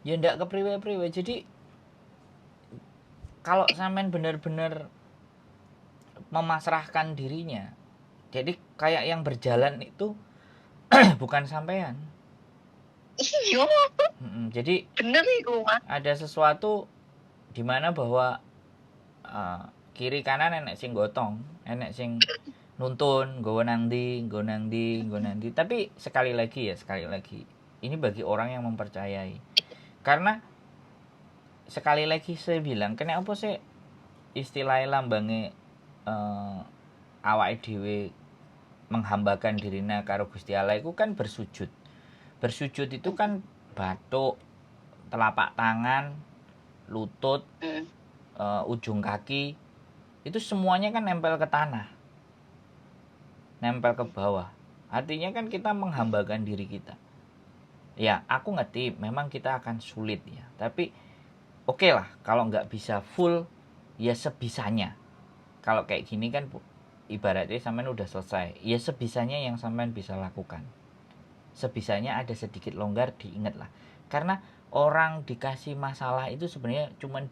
Ya ndak kepriwe-priwe. Jadi kalau sampean bener-bener memasrahkan dirinya, jadi kayak yang berjalan itu bukan sampean. Iya, Jadi bener itu Mas. ada sesuatu di mana bahwa kiri kanan enek sing gotong, enek sing nuntun, nggowo nang ndi, nggo nang ndi, nggo nang ndi. Tapi sekali lagi, ini bagi orang yang mempercayai. Karena sekali lagi saya bilang, kenapa sih istilahnya lambange awake dhewe menghambakan dirina karo Gusti Allah itu kan bersujud. Bersujud itu kan batuk, telapak tangan, lutut, ujung kaki, itu semuanya kan nempel ke tanah, nempel ke bawah. Artinya kan kita menghambakan diri kita. Ya, aku ngerti memang kita akan sulit ya. Tapi oke lah, kalau nggak bisa full, ya sebisanya. Kalau kayak gini kan ibaratnya sampean udah selesai. Ya sebisanya yang sampean bisa lakukan. Sebisanya ada sedikit longgar, diingat lah. Karena orang dikasih masalah itu sebenarnya cuman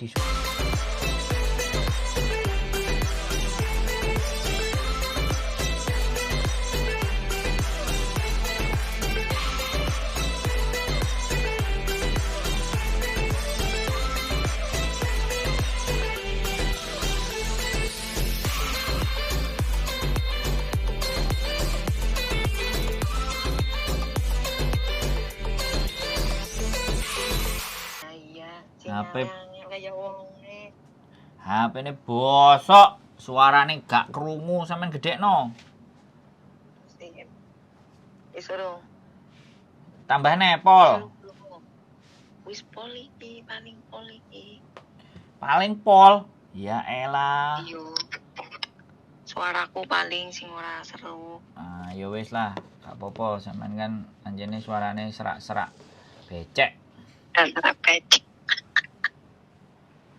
HP Kayak wonge. HP ini bosok, suarane gak kerungu sampean gedekno. Disuruh. Tambah nepol. Wis pol iki, paling pol iki. Paling pol. Ya elah. Iya. Suaraku paling sing ora seru. Ah, ya wis lah, gak apa-apa, sampean kan anjene suarane serak-serak becek. Serak becek.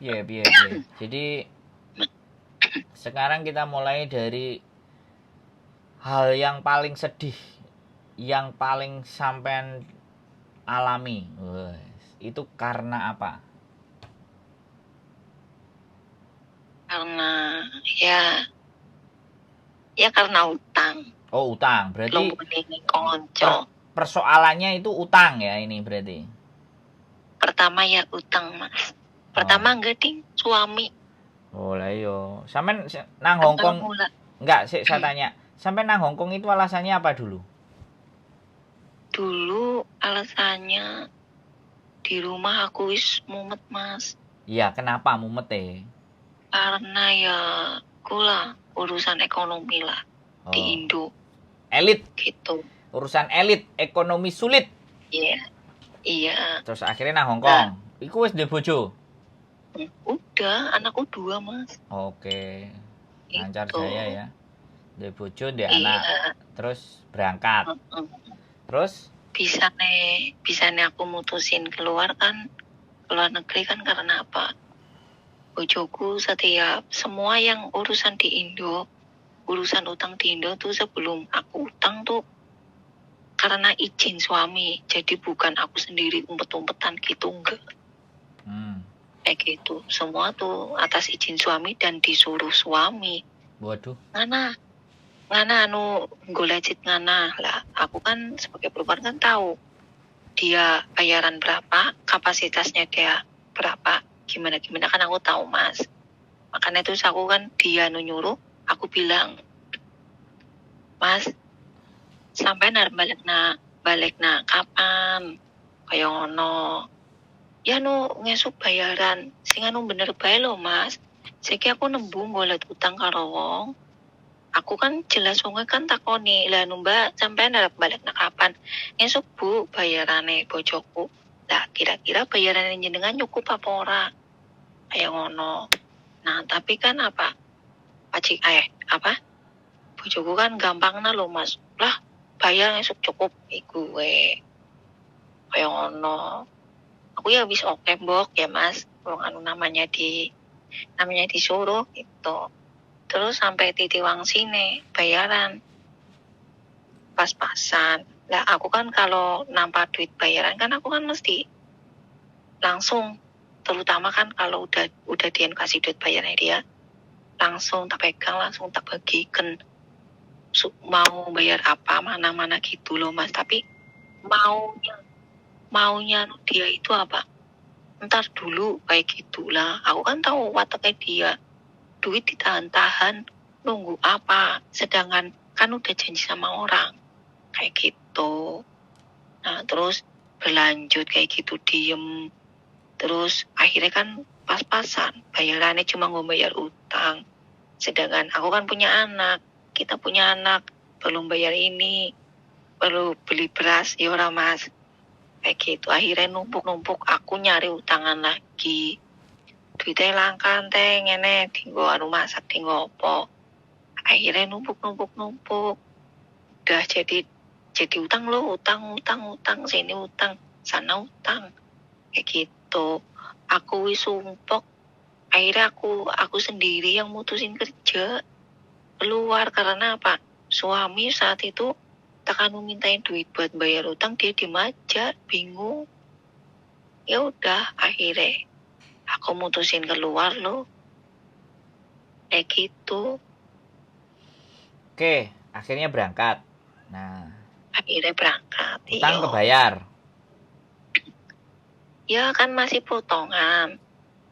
Iya, piye. Jadi sekarang kita mulai dari hal yang paling sedih, yang paling sampean alami. Itu karena apa? Karena ya karena utang. Oh, utang. Berarti persoalannya itu utang ya ini berarti. Pertama ya utang, Mas. Pertama enggak ding, suami. Oh lah iyo. Sampean nang Hongkong. Enggak, sih saya tanya. Sampai nang Hongkong itu alasannya apa dulu? Dulu alasannya di rumah aku wis mumet, Mas. Iya, kenapa mumet Karena ya kula urusan ekonomi lah di Indo. Elit Gitu. Urusan elit, ekonomi sulit. Iya. Terus akhirnya nang Hongkong. Iku wis ndek bojo? Udah, anakku 2, Mas. Oke. Lancar jaya ya. Ndek bojo, ndek anak. Terus berangkat. Terus bisa nih aku mutusin keluar negeri kan karena apa? Bojoku setiap semua yang urusan di Indo, urusan utang di Indo tuh sebelum aku utang tuh karena izin suami, jadi bukan aku sendiri umpet-umpetan gitu, enggak. Kayak gitu, semua tuh atas izin suami dan disuruh suami. Waduh. Ngana anu golejit ngana lah. Aku kan sebagai perempuan kan tahu dia bayaran berapa, kapasitasnya dia berapa, gimana kan aku tahu, Mas. Makanya itu aku kan dia nyuruh, aku bilang, Mas, sampai balik na kapan? Kayak ngono. Ya ngesuk bayaran, sing anu bener bae lo, Mas. Saiki aku nembung golek utang karo wong. Aku kan jelas wong kan takoni, lah Mbak sampean arep balik na kapan? Ngesuk Bu bayarane bojoku. Lah kira-kira bayaran jenengan cukup apa ora? Kayak ngono. Nah, tapi kan apa? Bojoku kan gampang na lo, Mas. Lah bayar ngesuk cukup iku we. Kayak ngono. Aku ya wis oke mbok ya, Mas. Wong anu namanya disuruh gitu. Terus sampai titiwang sini bayaran pas-pasan. Lah aku kan kalau nampak duit bayaran kan aku kan mesti langsung, terutama kan kalau udah dia kasih duit bayarnya dia, langsung tak pegang, langsung tak bagikan mau bayar apa, mana gitu loh Mas. Tapi maunya dia itu apa, ntar dulu kayak gitulah. Aku kan tahu wataknya dia, duit ditahan-tahan nunggu apa, sedangkan kan udah janji sama orang kayak gitu. Nah terus berlanjut kayak gitu diem, terus akhirnya kan pas-pasan bayarannya cuma mau bayar utang, sedangkan aku kan punya anak, kita punya anak, belum bayar ini, perlu beli beras ya ora Mas, kayak gitu. Akhirnya numpuk aku nyari utangan lagi, duitnya langkan teh ngene tinggo anu masak tinggo opo, akhirnya numpuk udah jadi utang lo, utang sini utang sana utang kayak gitu. Aku wis sumpok, akhirnya aku sendiri yang mutusin kerja keluar. Karena apa, suami saat itu tekan mintain duit buat bayar utang, dia diem aja bingung. Ya udah akhirnya aku mutusin keluar lo kayak gitu. Oke, akhirnya berangkat. Nah, Akhirnya berangkat. utang Iya. kebayar. Ya kan masih potongan.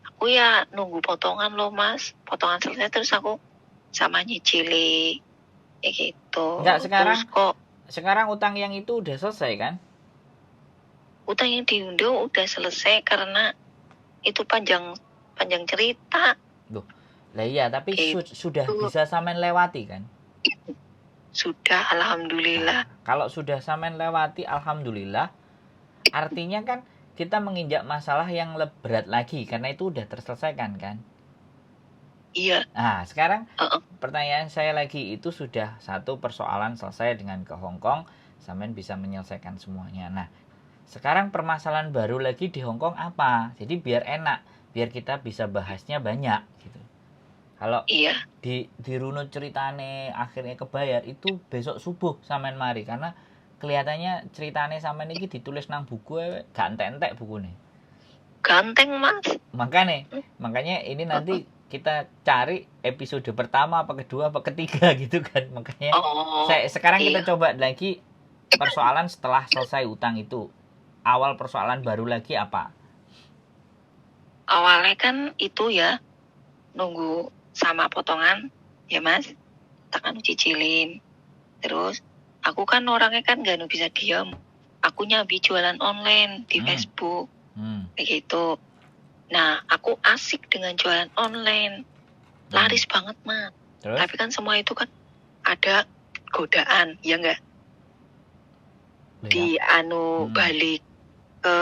Aku ya nunggu potongan loh Mas. Potongan selesai terus aku sama nyicili kayak gitu. Enggak, Terus kok sekarang utang yang itu udah selesai kan? utang yang diunduh udah selesai karena itu panjang cerita. Lah iya, tapi Gitu. sudah bisa sampean lewati kan? Sudah, alhamdulillah. Nah, kalau sudah sampean lewati, alhamdulillah. Artinya kan kita menginjak masalah yang berat lagi karena itu udah terselesaikan kan? Iya. Nah, sekarang pertanyaan saya lagi, itu sudah satu persoalan selesai dengan ke Hong Kong, sampean bisa menyelesaikan semuanya. Nah, sekarang permasalahan baru lagi di Hong Kong apa? Jadi biar enak, biar kita bisa bahasnya banyak gitu. Kalau iya, di runut ceritane akhirnya kebayar itu besok subuh sampean mari, karena kelihatannya ceritane sampean iki ditulis nang buku gak entek-entek bukune. ganteng Mas. Makanya ini nanti kita cari episode pertama apa kedua apa ketiga gitu kan. Makanya sekarang kita coba lagi persoalan setelah selesai utang itu. Awal persoalan baru lagi apa? Awalnya kan itu ya nunggu sama potongan ya Mas, tekan cicilin. Terus aku kan orangnya kan gak bisa diam, aku nyabi jualan online di Facebook kayak gitu. Nah aku asik dengan jualan online, laris banget Mas. Terus? Tapi kan semua itu kan ada godaan ya enggak, di balik ke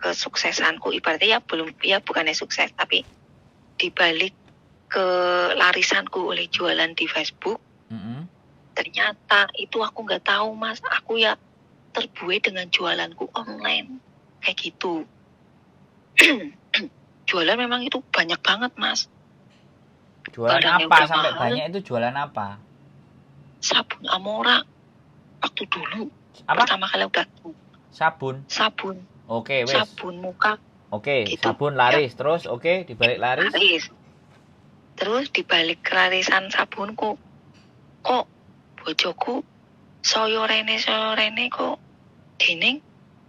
kesuksesanku, ibaratnya ya bukannya sukses, tapi dibalik ke larisanku oleh jualan di Facebook, ternyata itu aku nggak tahu Mas, aku ya terbuai dengan jualanku online kayak gitu. Jualan memang itu banyak banget Mas. Jualan apa sampai mahal. Banyak itu jualan apa? Sabun Amora waktu dulu. Apa? Pertama kali udah sabun. Oke, wes. Sabun muka. Oke, gitu. Sabun laris ya. Terus oke, dibalik laris. Terus dibalik larisan sabunku, kok bojoku soyo rene kok dening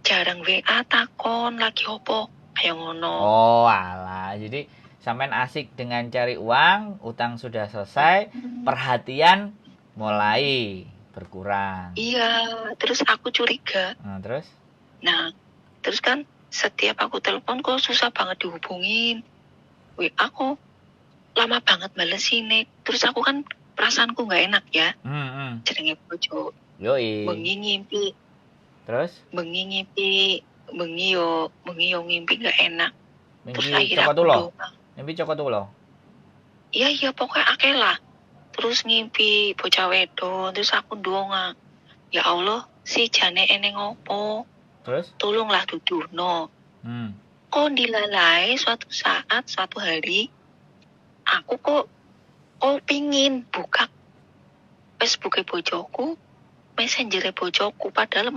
jarang WA takon lagi opo kayak ngono. Oh alah, jadi sampean asik dengan cari uang, utang sudah selesai, perhatian mulai berkurang. Iya, terus aku curiga. Nah, terus kan setiap aku telepon kok susah banget dihubungin. WA kok lama banget balesin. Terus aku kan perasaanku nggak enak ya. Jenenge bojo. Yoi. Bengi ngimpi. Terus? Bengi yo ngimpi nggak enak. Terus akhirnya aku doang. Ngimpi cokot tuh. Iya pokoknya akeh lah. Terus ngimpi bocah wedok, terus aku ndonga. Ya Allah, si jane eneng opo? Terus? Tolonglah duduhno. Kok dilalai suatu saat, suatu hari, aku kok pingin buka Facebook bojoku, Messenger bojoku, padahal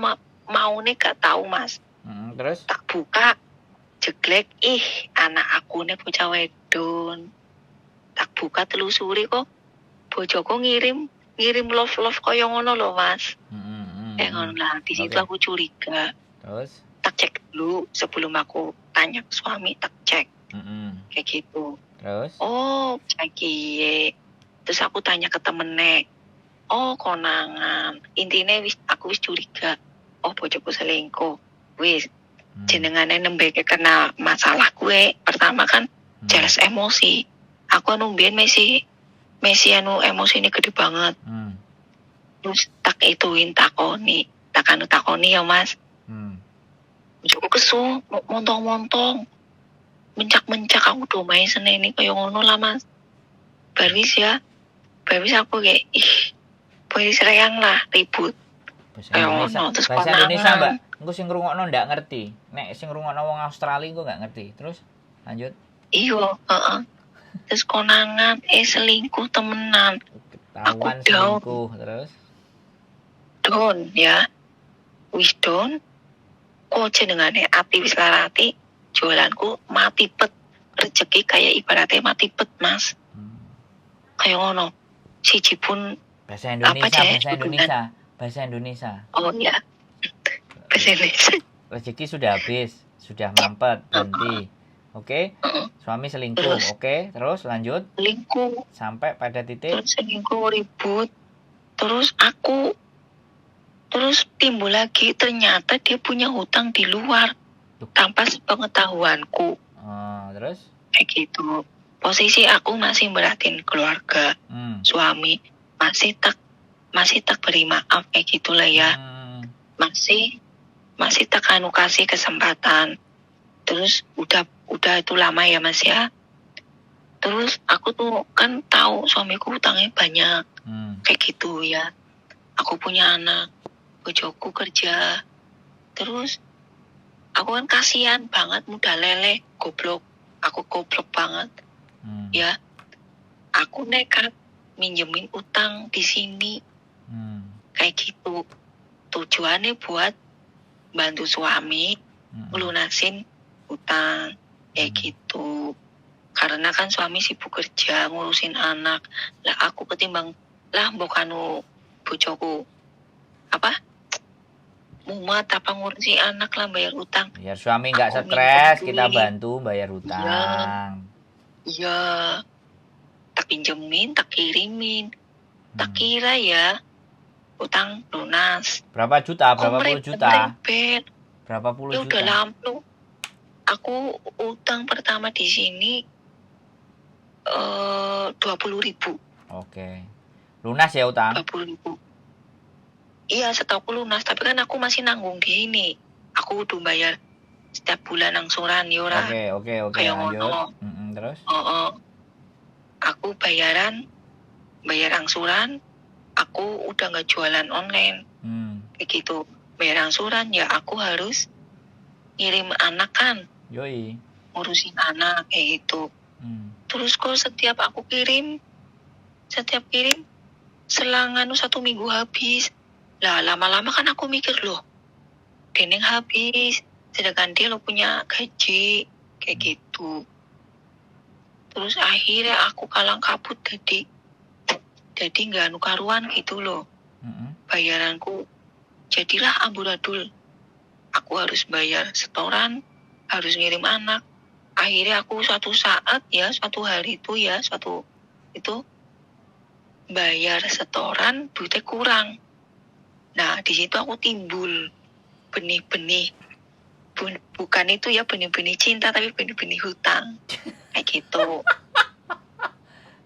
mau nih gak tahu Mas. Terus? Tak buka, jeglek, anak aku nih bocah wedon. Tak buka telusuri kok bojoku ngirim love koyo ngono lho Mas. Ngono lah. Di situ Oke. aku curiga. Terus? Tak cek dulu sebelum aku tanya ke suami, tak cek kayak gitu. Terus? Oh, piye. Terus aku tanya ke temennya, oh konangan. Intinya aku wis curiga. Oh bojoku selingkuh. Wis jenengane nembe kena masalah gue. Pertama kan jelas emosi. Aku mbien Messi emosi ini gede banget. Terus tak ituin takoni ya Mas. Bojoku kesu montong-montong. Mencak-mencak aku domain seneni kaya ngono lah Mas. Baris aku kayak boys reyang lah ribut. Bahasa Indonesia Mbak. Engko sing ngrungokno ndak ngerti. Nek sing ngrungokno wong Australia engko enggak ngerti. Terus lanjut. Iya, Terus konangan selingkuh temenan. Ketahuan selingkuh terus. Don ya. Wis don. Kok jenengane ati wis larati, jualanku mati pet. Rezeki kayak ibaratnya mati pet, Mas. Kayak ngono. Siji pun bahasa Indonesia. Oh iya. Bahasa Indonesia. Rezeki sudah habis, sudah mampet, berhenti. Oke? Suami selingkuh. Oke, terus lanjut. Selingkuh. Sampai pada titik. Terus selingkuh ribut. Terus timbul lagi ternyata dia punya hutang di luar tanpa sepengetahuanku. Terus? Kayak gitu. Posisi aku masih beratin keluarga, suami masih tak beri maaf kayak gitulah ya. Masih tak kasih kesempatan. Terus udah itu lama ya Mas ya. Terus aku tuh kan tahu suamiku hutangnya banyak. Kayak gitu ya. Aku punya anak, bojoku kerja. Terus aku kan kasihan banget, muda leleh, goblok. Aku goblok banget. Ya. Aku nekat minjemin utang di sini. Kayak gitu. Tujuannya buat bantu suami ngelunasin utang. Kayak gitu. Karena kan suami sibuk kerja, ngurusin anak. Lah aku ketimbang mbokanu bojoku mumet apa ngurusin anak lah, bayar utang. Biar suami nggak stres, kita bantu bayar utang. Iya. Tak pinjemin, tak kirimin. Tak kira ya utang lunas. Berapa juta? Berapa puluh juta? Berapa puluh juta? Udah lampu. Aku utang pertama di sini 20.000. Oke. Lunas ya utang? 20.000. Iya, setauku lunas, tapi kan aku masih nanggung di ini. Aku udah bayar setiap bulan angsuran yora. Oke, kayak lanjut. Terus? Aku bayar angsuran, aku udah nggak jualan online. Kayak gitu. Bayar angsuran ya aku harus ngirim anak kan. Yoi. Ngurusin anak kayak gitu. Terus kok setiap kirim selang 1 minggu habis. Lah lama-lama kan aku mikir loh, deneng habis, sedangkan dia lo punya gaji kayak gitu. Terus akhirnya aku kalang kabut jadi nggak karuan gitu loh. Bayaranku jadilah amburadul. Aku harus bayar setoran, harus ngirim anak. Akhirnya aku suatu hari itu bayar setoran, duitnya kurang. Nah, di situ aku timbul benih-benih. Bukan itu ya benih-benih cinta, tapi benih-benih hutang. Kayak gitu.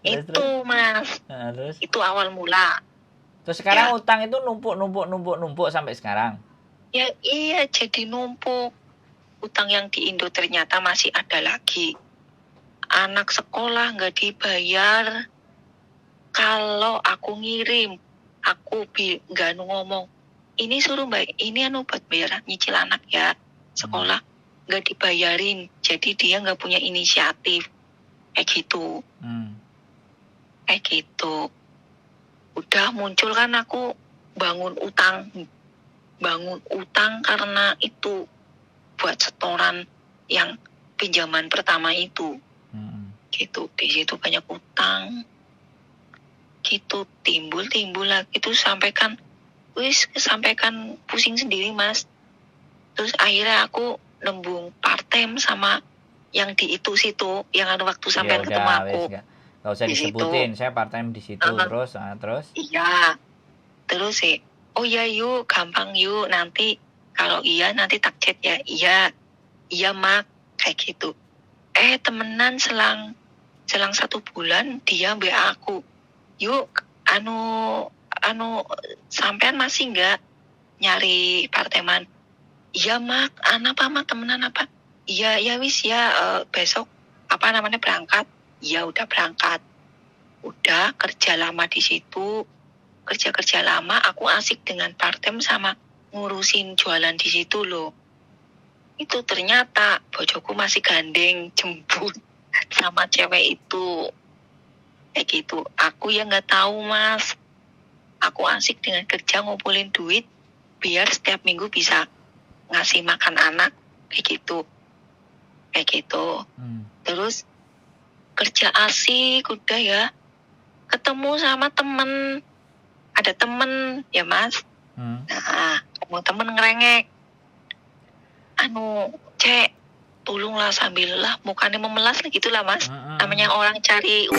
Itu, Mas. Terus? Itu awal mula. Terus sekarang utang itu numpuk sampai sekarang? Ya, iya, jadi numpuk. Utang yang di Indo ternyata masih ada lagi. Anak sekolah nggak dibayar. Kalau aku ngirim, aku nggak ngomong, ini suruh ini buat bayar nyicil anak ya, sekolah nggak dibayarin, jadi dia nggak punya inisiatif, kayak gitu. Udah muncul kan aku bangun utang karena itu buat setoran yang pinjaman pertama itu. Mm-mm. Gitu, di situ banyak utang. Gitu, timbul lagi itu sampaikan pusing sendiri Mas. Terus akhirnya aku nembung part time sama yang di itu situ, yang ada waktu Ya sampean ketemu udah, aku wes nggak usah di situ. disebutin. Saya part time di situ. Terus. Iya. Terus sih, oh ya yuk, gampang yuk, nanti kalau iya nanti tak chat ya. Iya mak, kayak gitu. Temenan selang 1 bulan dia WA aku. Yuk, sampean masih nggak nyari parteman? Iya mak, apa mak, temenan apa? Iya wis ya, besok berangkat. Ya udah berangkat. Udah kerja lama di situ, kerja lama, aku asik dengan part-time sama ngurusin jualan di situ loh. Itu ternyata bojoku masih gandeng jemput sama cewek itu. Kayak gitu. Aku yang nggak tahu Mas. Aku asik dengan kerja ngumpulin duit biar setiap minggu bisa ngasih makan anak kayak gitu. Terus kerja asik udah ya. Ketemu sama temen. Ada temen ya Mas. Nah, ketemu temen ngerengek. Cek, tolonglah sambil lah mukanya memelas lah gitulah Mas. Namanya orang cari